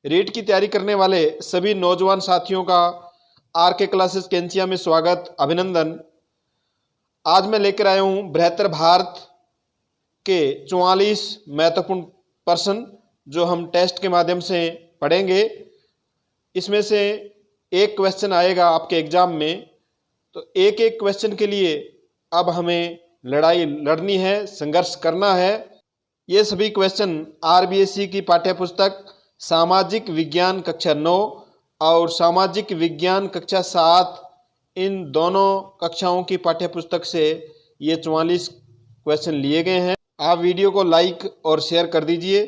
रीट की तैयारी करने वाले सभी नौजवान साथियों का आर के क्लासेस कैंचिया में स्वागत, अभिनंदन। आज मैं लेकर आया हूं बृहत्तर भारत के 44 महत्वपूर्ण प्रश्न जो हम टेस्ट के माध्यम से पढ़ेंगे। इसमें से एक क्वेश्चन आएगा आपके एग्जाम में, तो एक एक क्वेश्चन के लिए अब हमें लड़ाई लड़नी है, संघर्ष करना है। ये सभी क्वेश्चन आरबीएसई की पाठ्यपुस्तक सामाजिक विज्ञान कक्षा 9 और सामाजिक विज्ञान कक्षा 7, इन दोनों कक्षाओं की पाठ्यपुस्तक से ये 44 क्वेश्चन लिए गए हैं। आप वीडियो को लाइक और शेयर कर दीजिए।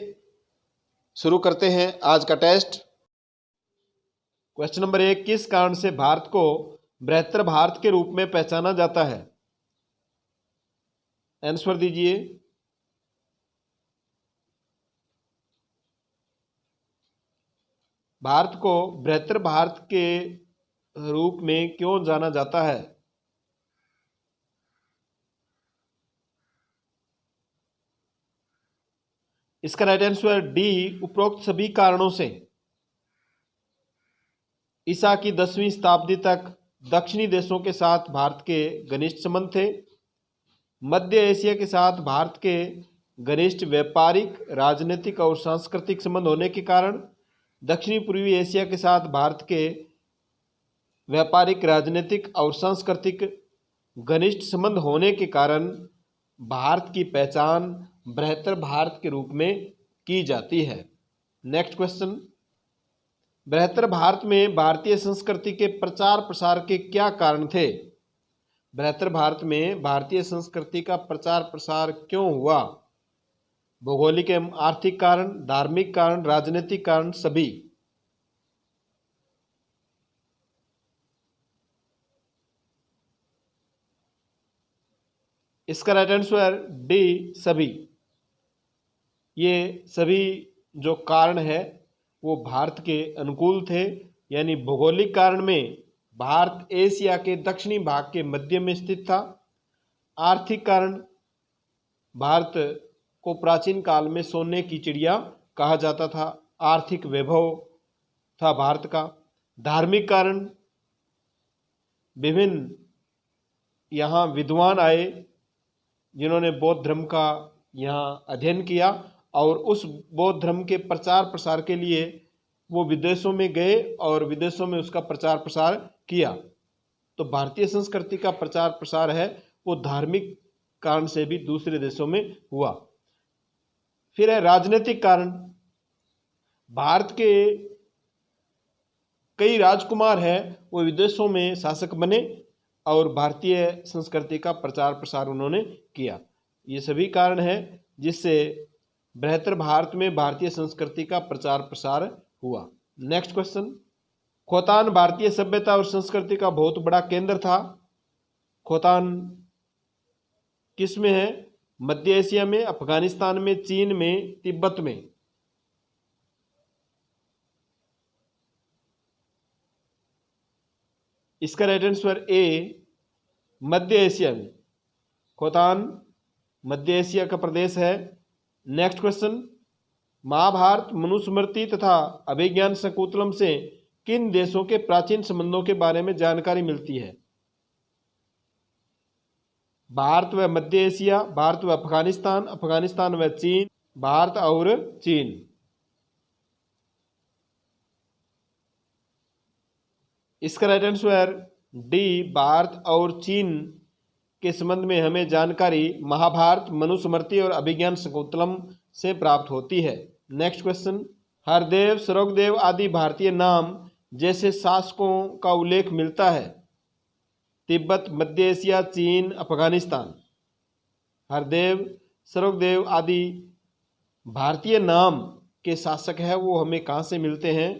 शुरू करते हैं आज का टेस्ट। क्वेश्चन नंबर 1, किस कारण से भारत को बृहत्तर भारत के रूप में पहचाना जाता है? आंसर दीजिए। भारत को बृहत्तर भारत के रूप में क्यों जाना जाता है? इसका राइट आंसर डी, उपरोक्त सभी कारणों से। ईसा की 10वीं शताब्दी तक दक्षिणी देशों के साथ भारत के घनिष्ठ संबंध थे। मध्य एशिया के साथ भारत के घनिष्ठ व्यापारिक, राजनीतिक और सांस्कृतिक संबंध होने के कारण दक्षिणी पूर्वी एशिया के साथ भारत के व्यापारिक, राजनीतिक और सांस्कृतिक घनिष्ठ संबंध होने के कारण भारत की पहचान बृहत्तर भारत के रूप में की जाती है। नेक्स्ट क्वेश्चन, बृहत्तर भारत में भारतीय संस्कृति के प्रचार प्रसार के क्या कारण थे? बृहत्तर भारत में भारतीय संस्कृति का प्रचार प्रसार क्यों हुआ? भौगोलिक एवं आर्थिक कारण, धार्मिक कारण, राजनीतिक कारण, सभी। इसका राइट आंसर डी, सभी। ये सभी जो कारण है वो भारत के अनुकूल थे, यानी भौगोलिक कारण में भारत एशिया के दक्षिणी भाग के मध्य में स्थित था। आर्थिक कारण, भारत को प्राचीन काल में सोने की चिड़िया कहा जाता था, आर्थिक वैभव था भारत का। धार्मिक कारण, विभिन्न यहाँ विद्वान आए जिन्होंने बौद्ध धर्म का यहाँ अध्ययन किया और उस बौद्ध धर्म के प्रचार प्रसार के लिए वो विदेशों में गए और विदेशों में उसका प्रचार प्रसार किया। तो भारतीय संस्कृति का प्रचार प्रसार है वो धार्मिक कारण से भी दूसरे देशों में हुआ। फिर है राजनीतिक कारण, भारत के कई राजकुमार हैं वो विदेशों में शासक बने और भारतीय संस्कृति का प्रचार प्रसार उन्होंने किया। ये सभी कारण हैं जिससे बृहत्तर भारत में भारतीय संस्कृति का प्रचार प्रसार हुआ। नेक्स्ट क्वेश्चन, खोतान भारतीय सभ्यता और संस्कृति का बहुत बड़ा केंद्र था। खोतान किस में है? मध्य एशिया में, अफगानिस्तान में, चीन में, तिब्बत में। इसका राइट आंसर ए, मध्य एशिया में। खोतान मध्य एशिया का प्रदेश है। नेक्स्ट क्वेश्चन, महाभारत, मनुस्मृति तथा अभिज्ञान शकुंतलम से किन देशों के प्राचीन संबंधों के बारे में जानकारी मिलती है? भारत व मध्य एशिया, भारत व अफगानिस्तान, अफगानिस्तान व चीन, भारत और चीन। इसका राइट आंसर डी, भारत और चीन के संबंध में हमें जानकारी महाभारत, मनुस्मृति और अभिज्ञान शकुंतलम से प्राप्त होती है। नेक्स्ट क्वेश्चन, हरदेव, स्वर्गदेव आदि भारतीय नाम जैसे शासकों का उल्लेख मिलता है? तिब्बत, मध्य एशिया, चीन, अफगानिस्तान। हरदेव, स्वर्गदेव आदि भारतीय नाम के शासक है वो हमें कहाँ से मिलते हैं?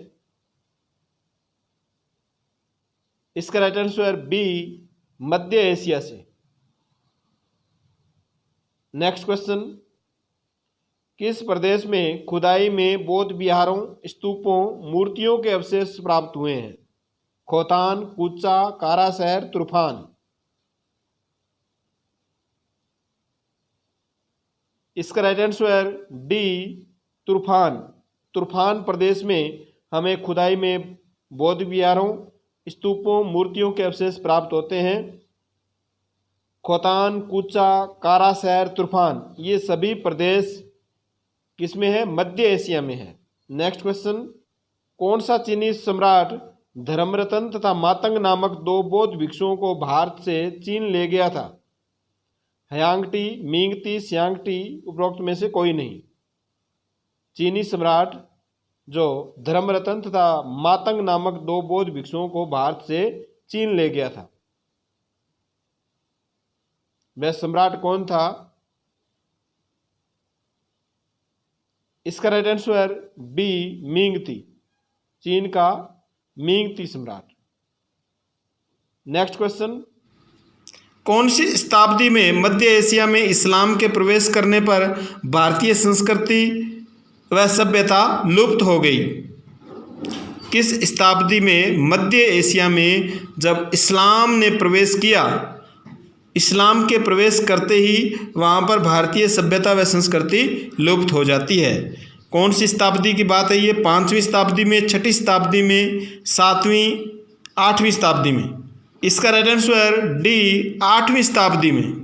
इसका राइट आंसर बी, मध्य एशिया से। नेक्स्ट क्वेश्चन, किस प्रदेश में खुदाई में बौद्ध विहारों, स्तूपों, मूर्तियों के अवशेष प्राप्त हुए हैं? खोतान, कुचा, कारा शहर, तुर्फान। इसका राइट आंसर डी, तुर्फान। तुर्फान प्रदेश में हमें खुदाई में बौद्ध विहारों, स्तूपों, मूर्तियों के अवशेष प्राप्त होते हैं। खोतान, कूचा, कारासैर, तुर्फान ये सभी प्रदेश किसमें है? मध्य एशिया में है। नेक्स्ट क्वेश्चन, कौन सा चीनी सम्राट धर्मरतन तथा मातंग नामक दो बौद्ध भिक्षुओं को भारत से चीन ले गया था? हयांगटी, मिंगती, सियांगटी, उपरोक्त में से कोई नहीं। चीनी सम्राट जो धर्मरतन तथा मातंग नामक दो बौद्ध भिक्षुओं को भारत से चीन ले गया था, वह सम्राट कौन था? इसका राइट आंसर बी, मिंगती, चीन का मिंगती सम्राट। नेक्स्ट क्वेश्चन, कौन सी शताब्दी में मध्य एशिया में इस्लाम के प्रवेश करने पर भारतीय संस्कृति व सभ्यता लुप्त हो गई? किस शताब्दी में मध्य एशिया में जब इस्लाम ने प्रवेश किया, इस्लाम के प्रवेश करते ही वहाँ पर भारतीय सभ्यता व संस्कृति लुप्त हो जाती है? कौन सी शताब्दी की बात है ये? 5वीं शताब्दी में, 6ठी शताब्दी में, 7वीं, 8वीं शताब्दी में? इसका राइट आंसर डी, 8वीं शताब्दी में।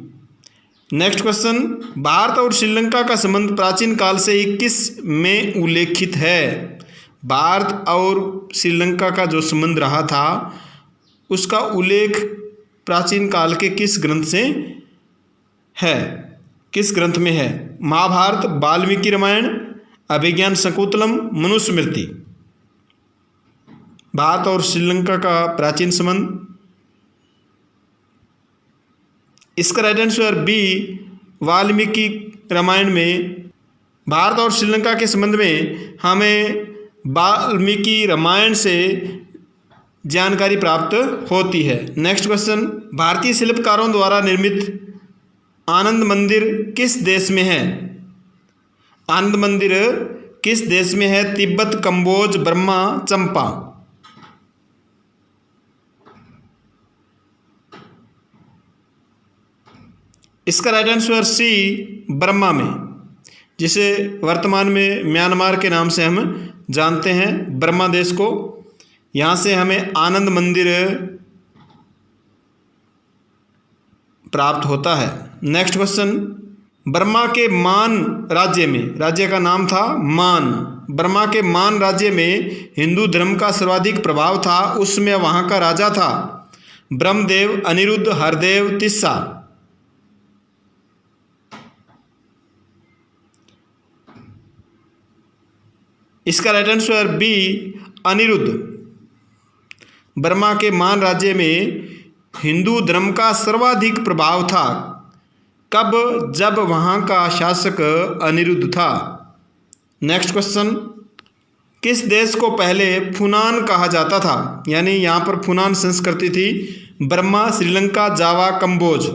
नेक्स्ट क्वेश्चन, भारत और श्रीलंका का संबंध प्राचीन काल से ही किस में उल्लेखित है? भारत और श्रीलंका का जो संबंध रहा था उसका उल्लेख प्राचीन काल के किस ग्रंथ से है? किस ग्रंथ में है? महाभारत, वाल्मीकि रामायण, अभिज्ञान शकुंतलम, मनुस्मृति। भारत और श्रीलंका का प्राचीन संबंध, इसका right answer B, Valmiki Ramayana में। भारत और श्रीलंका के संबंध में हमें वाल्मीकि रामायण से जानकारी प्राप्त होती है। नेक्स्ट क्वेश्चन, भारतीय शिल्पकारों द्वारा निर्मित आनंद मंदिर किस देश में है? आनंद मंदिर किस देश में है? तिब्बत, कंबोज, बर्मा, चंपा। इसका राइट आंसर सी, बर्मा में, जिसे वर्तमान में म्यांमार के नाम से हम जानते हैं, बर्मा देश को। यहाँ से हमें आनंद मंदिर प्राप्त होता है। नेक्स्ट क्वेश्चन, बर्मा के मान राज्य में, राज्य का नाम था मान, बर्मा के मान राज्य में हिंदू धर्म का सर्वाधिक प्रभाव था। उसमें वहाँ का राजा था ब्रह्मदेव, अनिरुद्ध, हरदेव, तिस्सा। इसका right answer B, Aniruddh. Burma के मान राज्य में हिंदू धर्म का सर्वाधिक प्रभाव था। कब? जब वहाँ का शासक अनिरुद्ध था। नेक्स्ट क्वेश्चन, किस देश को पहले फुनान कहा जाता था? यानी यहाँ पर फुनान संस्कृति थी। Burma, Sri Lanka, Java, Kamboj.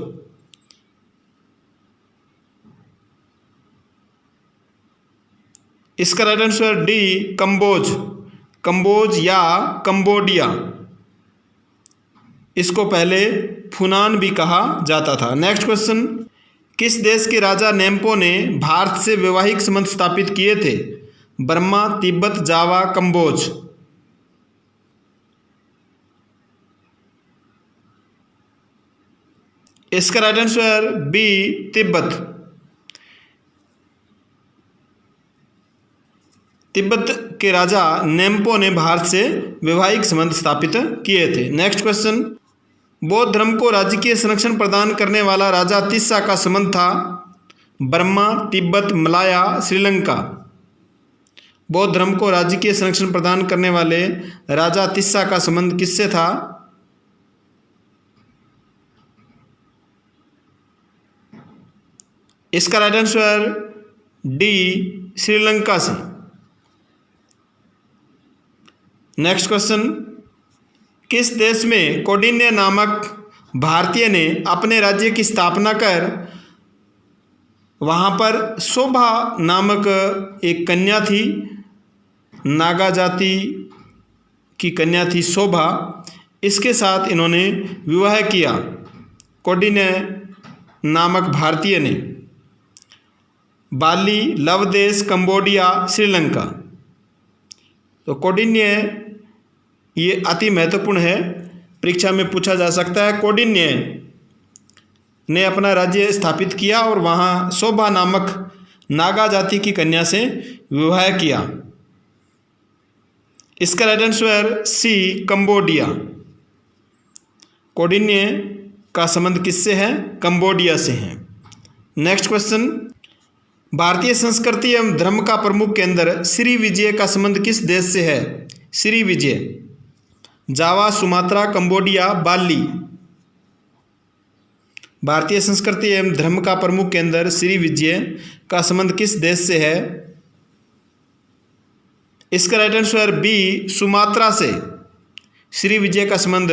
इसका right answer D, Kamboj. Kamboj या कंबोडिया, इसको पहले फुनान भी कहा जाता था। नेक्स्ट क्वेश्चन, किस देश के राजा नेम्पो ने भारत से वैवाहिक संबंध स्थापित किए थे? Burma, Tibet, Java, Kamboj. इसका right answer B, Tibet. Tibet के राजा नेम्पो ने भारत से वैवाहिक संबंध स्थापित किए थे। नेक्स्ट क्वेश्चन, बौद्ध धर्म को राजकीय संरक्षण प्रदान करने वाला राजा तिस्सा का संबंध था? बर्मा, तिब्बत, मलाया, श्रीलंका। बौद्ध धर्म को राजकीय संरक्षण प्रदान करने वाले राजा तिस्सा का संबंध किससे था? इसका राइट आंसर डी, श्रीलंका से। नेक्स्ट क्वेश्चन, किस देश में कौंडिन्य नामक भारतीय ने अपने राज्य की स्थापना कर वहाँ पर शोभा नामक एक कन्या थी, नागा जाति की कन्या थी शोभा, इसके साथ इन्होंने विवाह किया कौंडिन्य नामक भारतीय ने। बाली, लवदेश, कंबोडिया, श्रीलंका। तो कौंडिन्य ये अति महत्वपूर्ण है, परीक्षा में पूछा जा सकता है। कौंडिन्य ने अपना राज्य स्थापित किया और वहाँ शोभा नामक नागा जाति की कन्या से विवाह किया। इसका right answer C Cambodia. Kaundinya का संबंध किससे है? कंबोडिया से है। नेक्स्ट क्वेश्चन, भारतीय संस्कृति एवं धर्म का प्रमुख केंद्र श्री विजय का संबंध किस देश से है? श्री विजय, जावा, सुमात्रा, कंबोडिया, बाली। भारतीय संस्कृति एवं धर्म का प्रमुख केंद्र श्री विजय का संबंध किस देश से है? इसका राइट आंसर बी सुमात्रा से। श्री विजय का संबंध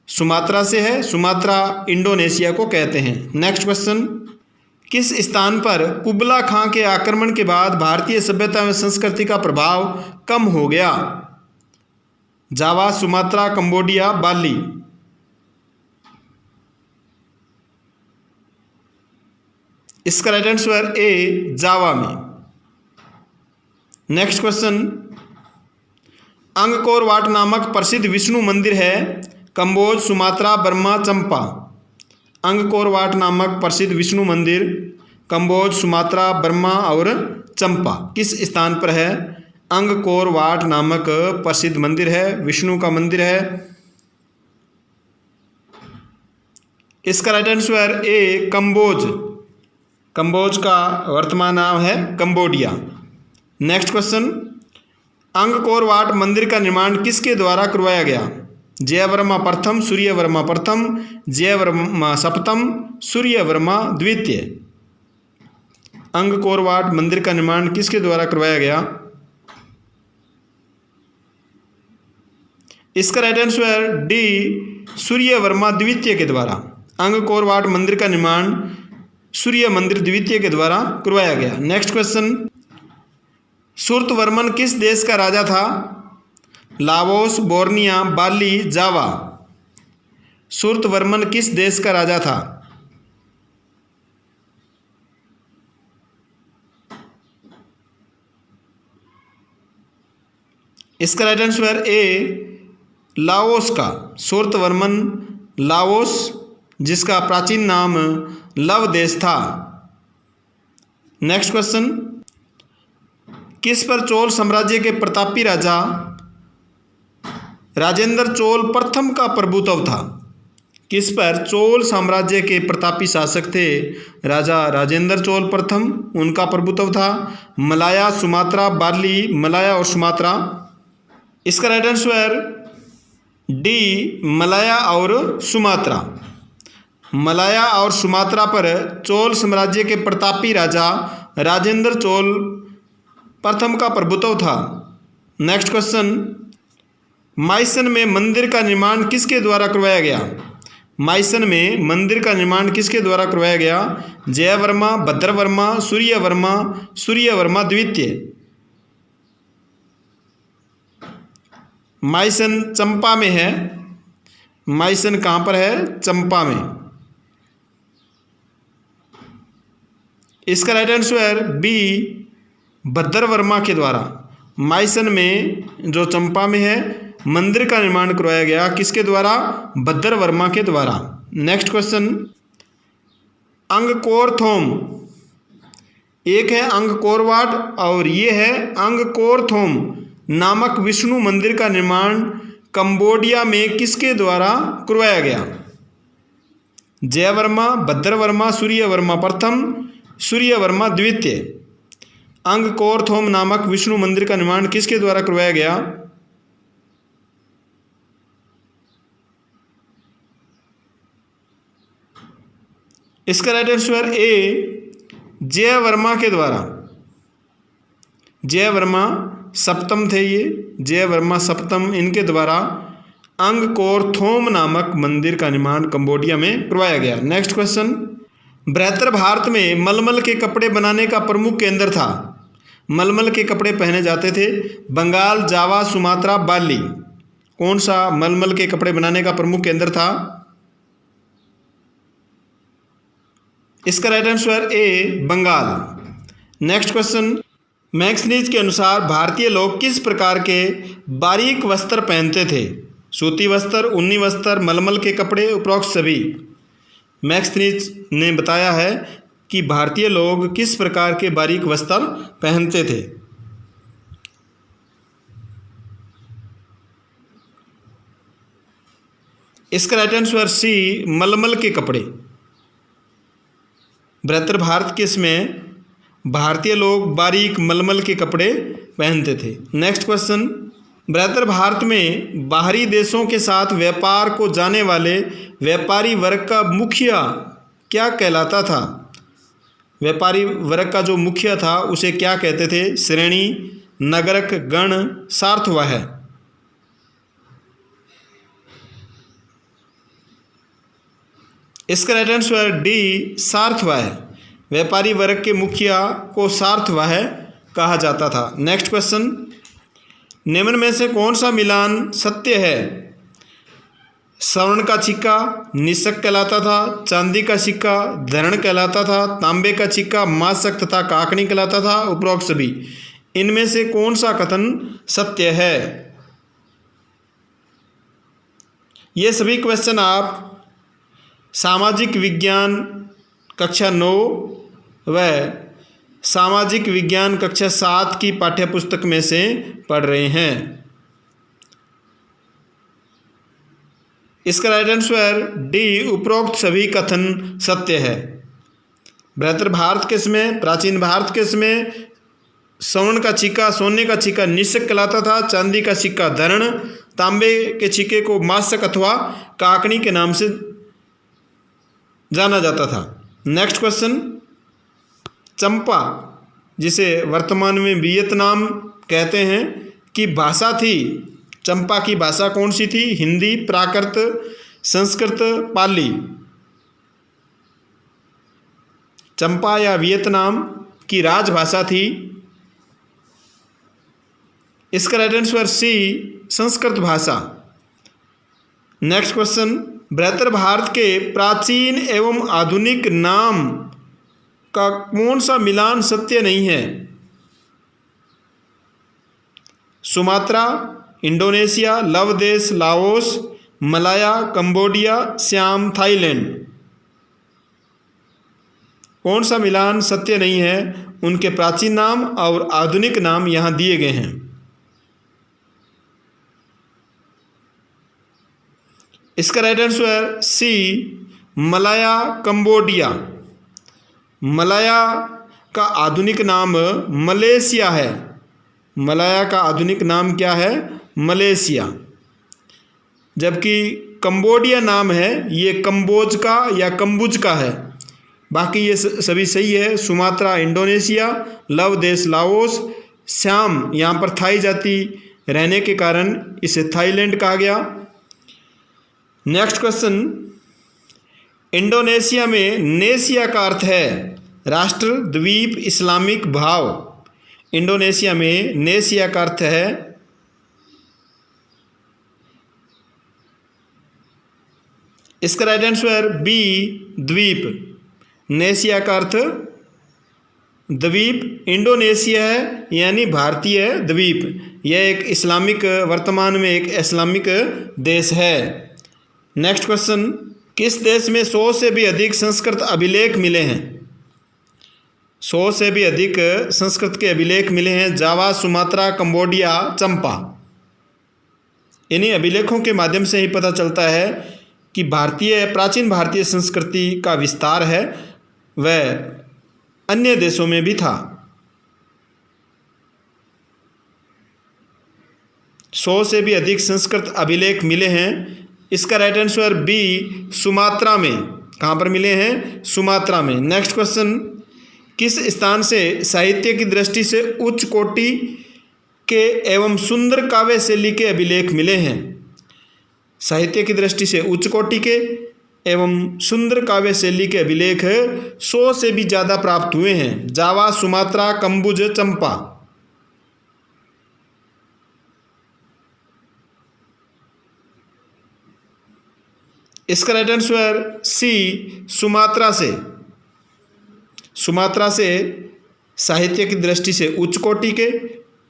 सुमात्रा से है। सुमात्रा इंडोनेशिया को कहते हैं। नेक्स्ट क्वेश्चन, किस स्थान पर कुबला खां के आक्रमण के बाद भारतीय सभ्यता एवं संस्कृति का प्रभाव कम हो गया? जावा, सुमात्रा, कंबोडिया, बाली। इसका राइट आंसर ए जावा में। नेक्स्ट क्वेश्चन, अंगकोर वाट नामक प्रसिद्ध विष्णु मंदिर है कंबोज, सुमात्रा, बर्मा, चंपा। अंगकोर वाट नामक प्रसिद्ध विष्णु मंदिर कंबोज, सुमात्रा, बर्मा और चंपा किस स्थान पर है? अंगकोर वाट नामक प्रसिद्ध मंदिर है, विष्णु का मंदिर है। इसका right answer A Kamboj. Kamboj का वर्तमान नाम है Cambodia. Next question, Angkor Wat मंदिर का निर्माण किसके द्वारा करवाया गया? जयवर्मा प्रथम, सूर्यवर्मा प्रथम, जयवर्मा सप्तम, सूर्यवर्मा द्वितीय। अंगकोर वाट मंदिर का निर्माण किसके द्वारा करवाया गया? इसका राइट आंसर डी सूर्यवर्मा द्वितीय के द्वारा। अंगकोर वाट मंदिर का निर्माण सूर्य मंदिर द्वितीय के द्वारा करवाया गया। नेक्स्ट क्वेश्चन, सूर्तवर्मन किस देश का राजा था? लाओस, बोर्निया, बाली, जावा। सूर्तवर्मन किस देश का राजा था? इसका राइट आंसर ए लाओस का। सूर्तवर्मन लाओस, जिसका प्राचीन नाम लव देश था। नेक्स्ट क्वेश्चन, किस पर चोल साम्राज्य के प्रतापी राजा राजेंद्र चोल प्रथम का प्रभुत्व था? किस पर चोल साम्राज्य के प्रतापी शासक थे राजा राजेंद्र चोल प्रथम, उनका प्रभुत्व था? मलाया, सुमात्रा, बाली। मलाया और सुमात्रा। इसका राइट आंसर डी मलाया और सुमात्रा। मलाया और सुमात्रा पर चोल साम्राज्य के प्रतापी राजा राजेंद्र चोल प्रथम का प्रभुत्व था। नेक्स्ट क्वेश्चन, माइसन में मंदिर का निर्माण किसके द्वारा करवाया गया? माइसन में मंदिर का निर्माण किसके द्वारा करवाया गया? जयवर्मा, भद्रवर्मा, सूर्यवर्मा, सूर्यवर्मा द्वितीय। माइसन चंपा में है। माइसन कहाँ पर है? चंपा में। इसका राइट आंसर बी भद्रवर्मा के द्वारा। माइसन में जो चंपा में है मंदिर का निर्माण करवाया गया किसके द्वारा? भद्रवर्मा के द्वारा। नेक्स्ट क्वेश्चन, अंगकोर थोम, एक है अंगकोर वाट और ये है अंगकोर थोम नामक विष्णु मंदिर का निर्माण कंबोडिया में किसके द्वारा करवाया गया? जयवर्मा, भद्रवर्मा, सूर्यवर्मा प्रथम, सूर्यवर्मा द्वितीय। अंगकोर थोम नामक विष्णु मंदिर का निर्माण किसके द्वारा करवाया गया? इसका राइट आंसर ए जयवर्मा के द्वारा। जयवर्मा सप्तम थे ये, जयवर्मा सप्तम, इनके द्वारा अंगकोर थोम नामक मंदिर का निर्माण कंबोडिया में करवाया गया। नेक्स्ट क्वेश्चन, बृहत्तर भारत में मलमल के कपड़े बनाने का प्रमुख केंद्र था। मलमल के कपड़े पहने जाते थे बंगाल, जावा, सुमात्रा, बाली। कौन सा मलमल के कपड़े बनाने का प्रमुख केंद्र था? इसका right answer A Bengal. Next question, मैक्सनीज के अनुसार भारतीय लोग किस प्रकार के बारीक वस्त्र पहनते थे? सूती वस्त्र, ऊनी वस्त्र, मलमल के कपड़े, उपरोक्त सभी। मैक्सनीज ने बताया है कि भारतीय लोग किस प्रकार के बारीक वस्त्र पहनते थे। इसका राइट आंसर सी, मलमल के कपड़े। बृहत्तर भारत के इसमें भारतीय लोग बारीक मलमल के कपड़े पहनते थे। नेक्स्ट क्वेश्चन, बृहत्तर भारत में बाहरी देशों के साथ व्यापार को जाने वाले व्यापारी वर्ग का मुखिया क्या कहलाता था? व्यापारी वर्ग का जो मुखिया था उसे क्या कहते थे? श्रेणी, नगरक, गण, सार्थवाह। इसका राइट आंसर डी, सार्थवाह। व्यापारी वर्ग के मुखिया को सार्थवाह कहा जाता था। नेक्स्ट क्वेश्चन, निम्न में से कौन सा मिलान सत्य है? स्वर्ण का सिक्का निशक कहलाता था, चांदी का सिक्का धरण कहलाता था, तांबे का सिक्का मासक तथा काकनी कहलाता था, उपरोक्त सभी। इनमें से कौन सा कथन सत्य है? ये सभी क्वेश्चन आप सामाजिक विज्ञान कक्षा 9 व सामाजिक विज्ञान कक्षा 7 की पाठ्यपुस्तक में से पढ़ रहे हैं। इसका राइट आंसर डी, उपरोक्त सभी कथन सत्य है। बृहत्तर भारत के इसमें, प्राचीन भारत के इसमें स्वर्ण का सिक्का, सोने का सिक्का निशक कहलाता था, चांदी का सिक्का धरण, तांबे के सिक्के को मासक अथवा काकनी के नाम से जाना जाता था। नेक्स्ट क्वेश्चन, चंपा जिसे वर्तमान में वियतनाम कहते हैं की भाषा थी, चंपा की भाषा कौन सी थी? हिंदी, प्राकृत, संस्कृत, पाली। चंपा या वियतनाम की राजभाषा थी। इसका राइट आंसर सी, संस्कृत भाषा। नेक्स्ट क्वेश्चन, बृहत्तर भारत के प्राचीन एवं आधुनिक नाम का कौन सा मिलान सत्य नहीं है? सुमात्रा, इंडोनेशिया, लव देश, Laos, Malaya, Cambodia, Shyam, Thailand. कौन सा मिलान सत्य नहीं है? उनके प्राचीन नाम और आधुनिक नाम यहाँ दिए गए हैं। इसका right answer C, Malaya, Cambodia. Malaya का आधुनिक नाम मलेशिया है। मलाया का आधुनिक नाम क्या है? मलेशिया। जबकि कंबोडिया नाम है ये कंबोज का या कंबुज का है। बाकी ये सभी सही है। सुमात्रा इंडोनेशिया, लव देश लाओस, श्याम यहाँ पर थाई जाति रहने के कारण इसे थाईलैंड कहा गया। नेक्स्ट क्वेश्चन, इंडोनेशिया में नेशिया का अर्थ है राष्ट्र, द्वीप, इस्लामिक भाव। इंडोनेशिया में नेशिया का अर्थ है इसका राइट आंसर बी, द्वीप। नेशिया का अर्थ द्वीप, इंडोनेशिया है यानी भारतीय द्वीप। यह एक इस्लामिक, वर्तमान में एक इस्लामिक देश है। नेक्स्ट क्वेश्चन, किस देश में 100 से भी अधिक संस्कृत अभिलेख मिले हैं? 100 से भी अधिक संस्कृत के अभिलेख मिले हैं। जावा, सुमात्रा, कंबोडिया, चंपा। इन्हीं अभिलेखों के माध्यम से ही पता चलता है कि प्राचीन भारतीय संस्कृति का विस्तार है वह अन्य देशों में भी था। 100 से भी अधिक संस्कृत अभिलेख मिले हैं। इसका राइट आंसर बी, सुमात्रा में। कहाँ पर मिले हैं? सुमात्रा में। नेक्स्ट क्वेश्चन, किस स्थान से साहित्य की दृष्टि से उच्च कोटि के एवं सुंदर काव्य शैली के अभिलेख मिले हैं? साहित्य की दृष्टि से उच्च कोटि के एवं सुंदर काव्य शैली के अभिलेख 100 से भी ज़्यादा प्राप्त हुए हैं। जावा, सुमात्रा, कंबुज, चंपा। इसका राइट आंसर सी, सुमात्रा से। सुमात्रा से साहित्य की दृष्टि से उच्च कोटि के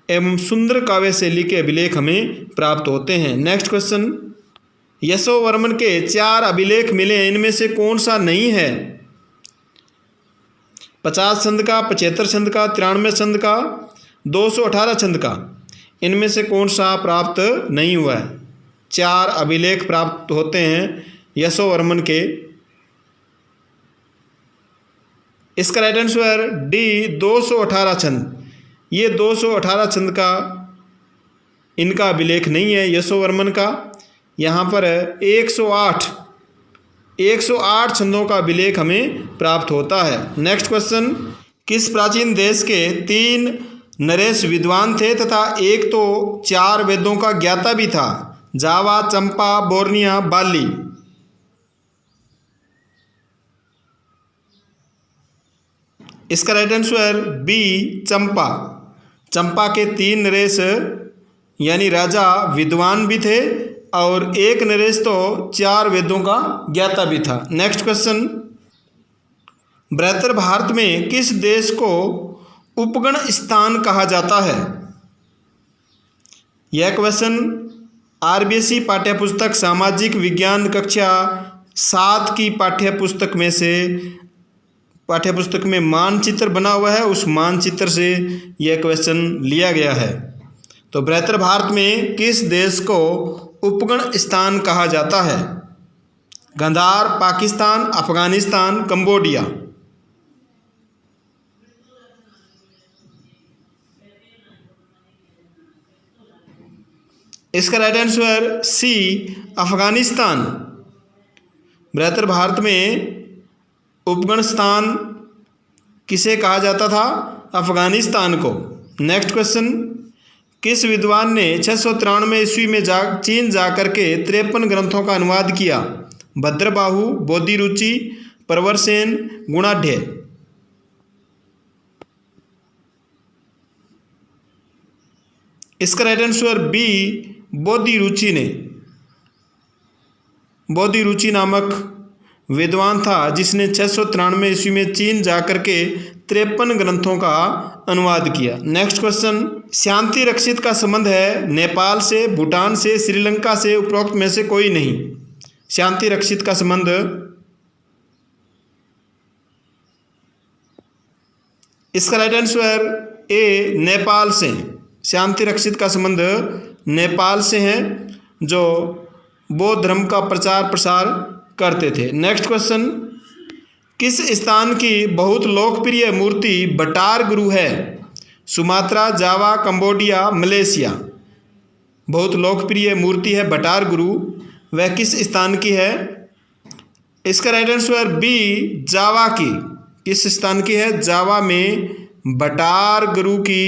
एवं सुंदर काव्य शैली के अभिलेख हमें प्राप्त होते हैं। नेक्स्ट क्वेश्चन, यशोवर्मन के 4 अभिलेख मिले, इनमें से कौन सा नहीं है? 50 छंद का, 75 छंद का, 93 छंद का, 218 छंद का, इनमें से कौन सा प्राप्त नहीं हुआ है? 4 अभिलेख प्राप्त होते हैं यशोवर्मन के। इसका राइट आंसर डी 218 छंद। ये 218 छंद का इनका अभिलेख नहीं है यशोवर्मन का। यहाँ पर 108 छंदों का अभिलेख हमें प्राप्त होता है। नेक्स्ट क्वेश्चन, किस प्राचीन देश के 3 नरेश विद्वान थे तथा एक तो 4 वेदों का ज्ञाता भी था? जावा, चंपा, बोर्निया, बाली। इसका राइट आंसर बी चंपा। चंपा के 3 नरेश यानी राजा विद्वान भी थे और एक नरेश तो 4 वेदों का ज्ञाता भी था। नेक्स्ट क्वेश्चन, बृहत्तर भारत में किस देश को उपगण स्थान कहा जाता है? यह क्वेश्चन आरबीएसई पाठ्यपुस्तक सामाजिक विज्ञान कक्षा 7 की पाठ्यपुस्तक में मानचित्र बना हुआ है, उस मानचित्र से यह क्वेश्चन लिया गया है। तो बृहत्तर भारत में किस देश को उपगण स्थान कहा जाता है? गांधार, पाकिस्तान, अफगानिस्तान, कंबोडिया। इसका राइट आंसर सी अफगानिस्तान। बृहत्तर भारत में उपगण स्थान किसे कहा जाता था? अफगानिस्तान को। नेक्स्ट क्वेश्चन, किस विद्वान ने 693 ईस्वी में चीन जाकर के 53 ग्रंथों का अनुवाद किया? भद्रबाहु, बोधिरुचि, प्रवरसेन, गुणाढ्य। इसका राइट आंसर बी बोधिरुचि ने। बोधिरुचि नामक विद्वान था जिसने 693 ईस्वी में चीन जाकर के 53 ग्रंथों का अनुवाद किया। नेक्स्ट क्वेश्चन, शांति रक्षित का संबंध है नेपाल से, भूटान से, श्रीलंका से, उपरोक्त में से कोई नहीं। शांति रक्षित का संबंध इसका राइट आंसर ए नेपाल से। शांति रक्षित का संबंध नेपाल से है जो बौद्ध धर्म का प्रचार प्रसार करते थे। नेक्स्ट क्वेश्चन, किस स्थान की बहुत लोकप्रिय मूर्ति बटार गुरु है? सुमात्रा, जावा, कंबोडिया, मलेशिया। बहुत लोकप्रिय मूर्ति है बटार गुरु, वह किस स्थान की है? इसका राइट आंसर बी जावा की। किस स्थान की है? जावा में बटार गुरु की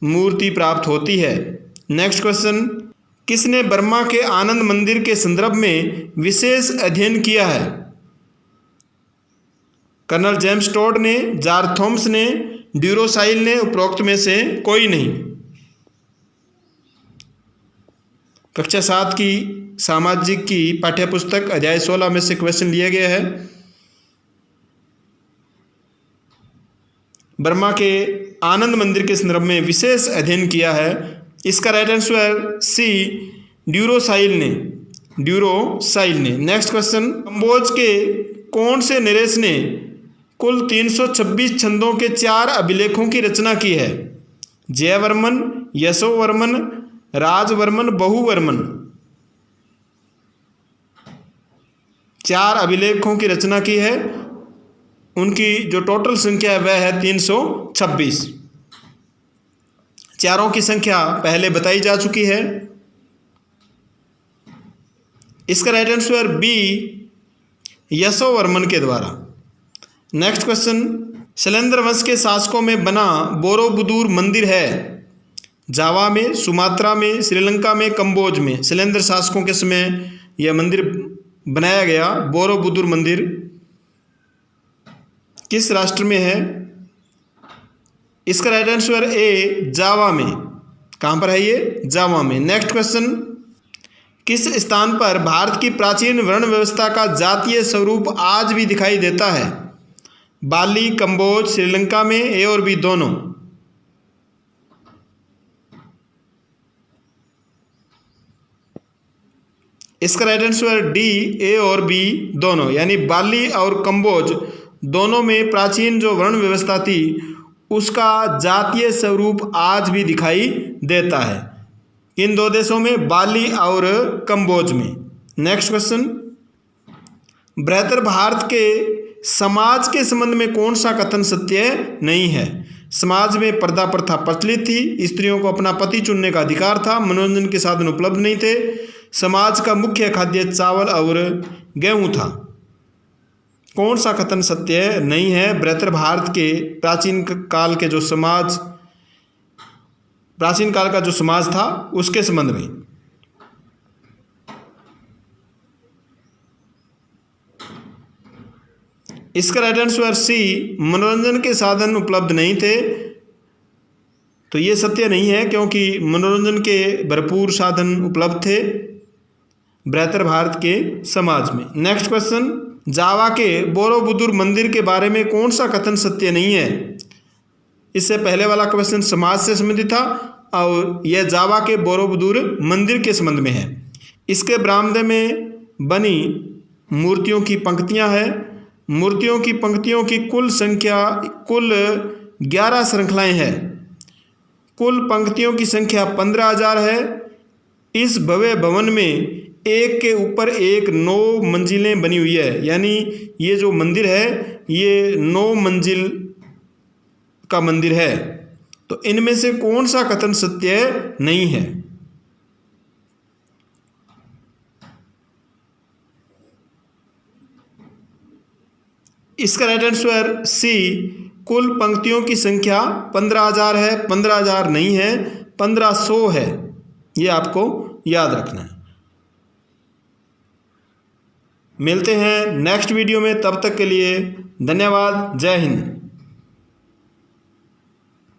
मूर्ति प्राप्त होती है। नेक्स्ट क्वेश्चन, किसने बर्मा के आनंद मंदिर के संदर्भ में विशेष अध्ययन किया है? कर्नल जेम्स टोड ने, जॉर्ज थॉमस ने, ड्यूरोसाइल ने, उपरोक्त में से कोई नहीं। कक्षा 7 की सामाजिक की पाठ्यपुस्तक अध्याय 16 में से क्वेश्चन लिया गया है। बर्मा के आनंद मंदिर के संदर्भ में विशेष अध्ययन किया है। इसका राइट आंसर सी ड्यूरोसाइल ने। ड्यूरोसाइल ने। नेक्स्ट क्वेश्चन, कंबोज के कौन से नरेश ने कुल 326 छंदों के 4 अभिलेखों की रचना की है? जयवर्मन, यशोवर्मन, राजवर्मन, बहुवर्मन। 4 अभिलेखों की रचना की है, उनकी जो टोटल संख्या है वह है 326। चारों की संख्या पहले बताई जा चुकी है। इसका राइट आंसर बी यशोवर्मन के द्वारा। नेक्स्ट क्वेश्चन, शैलेंद्र वंश के शासकों में बना बोरोबुदूर मंदिर है? जावा में, सुमात्रा में, श्रीलंका में, कंबोज में। शैलेंद्र शासकों के समय यह मंदिर बनाया गया। बोरोबुदूर मंदिर किस राष्ट्र में है? इसका राइट आंसर ए जावा में। कहाँ पर है ये? जावा में। नेक्स्ट क्वेश्चन, किस स्थान पर भारत की प्राचीन वर्ण व्यवस्था का जातीय स्वरूप आज भी दिखाई देता है? बाली, कंबोज, श्रीलंका में, ए और बी दोनों? इसका राइट आंसर डी, ए और बी दोनों, यानी बाली और कंबोज दोनों में प्राचीन जो वर्ण व्यवस्था थी उसका जातीय स्वरूप आज भी दिखाई देता है। इन दो देशों में, बाली और कंबोज में। नेक्स्ट क्वेश्चन, बृहत्तर भारत के समाज के संबंध में कौन सा कथन सत्य नहीं है? समाज में पर्दा प्रथा प्रचलित थी, स्त्रियों को अपना पति चुनने का अधिकार था, मनोरंजन के साधन उपलब्ध नहीं थे, समाज का मुख्य खाद्य चावल और गेहूं था। कौन सा कथन सत्य नहीं है बृहत्तर भारत के प्राचीन काल का जो समाज था उसके संबंध में? इसका राइट आंसर सी, मनोरंजन के साधन उपलब्ध नहीं थे। तो ये सत्य नहीं है, क्योंकि मनोरंजन के भरपूर साधन उपलब्ध थे बृहत्तर भारत के समाज में। नेक्स्ट क्वेश्चन, जावा के बोरोबुदुर मंदिर के बारे में कौन सा कथन सत्य नहीं है? इससे पहले वाला क्वेश्चन समाज से संबंधित था और यह जावा के बोरोबुदुर मंदिर के संबंध में है। इसके बरामदे में बनी मूर्तियों की पंक्तियां हैं। मूर्तियों की पंक्तियों की कुल संख्या कुल 11 श्रृंखलाएं हैं। कुल पंक्तियों की संख्या 15,000 है। इस भव्य भवन में एक के ऊपर एक 9 मंजिलें बनी हुई है, यानी ये जो मंदिर है ये 9 मंजिल का मंदिर है। तो इनमें से कौन सा कथन सत्य नहीं है? इसका राइट आंसर सी, कुल पंक्तियों की संख्या 15,000 है। 15,000 नहीं है, 1500 है। ये आपको याद रखना है। मिलते हैं नेक्स्ट वीडियो में, तब तक के लिए धन्यवाद। जय हिंद।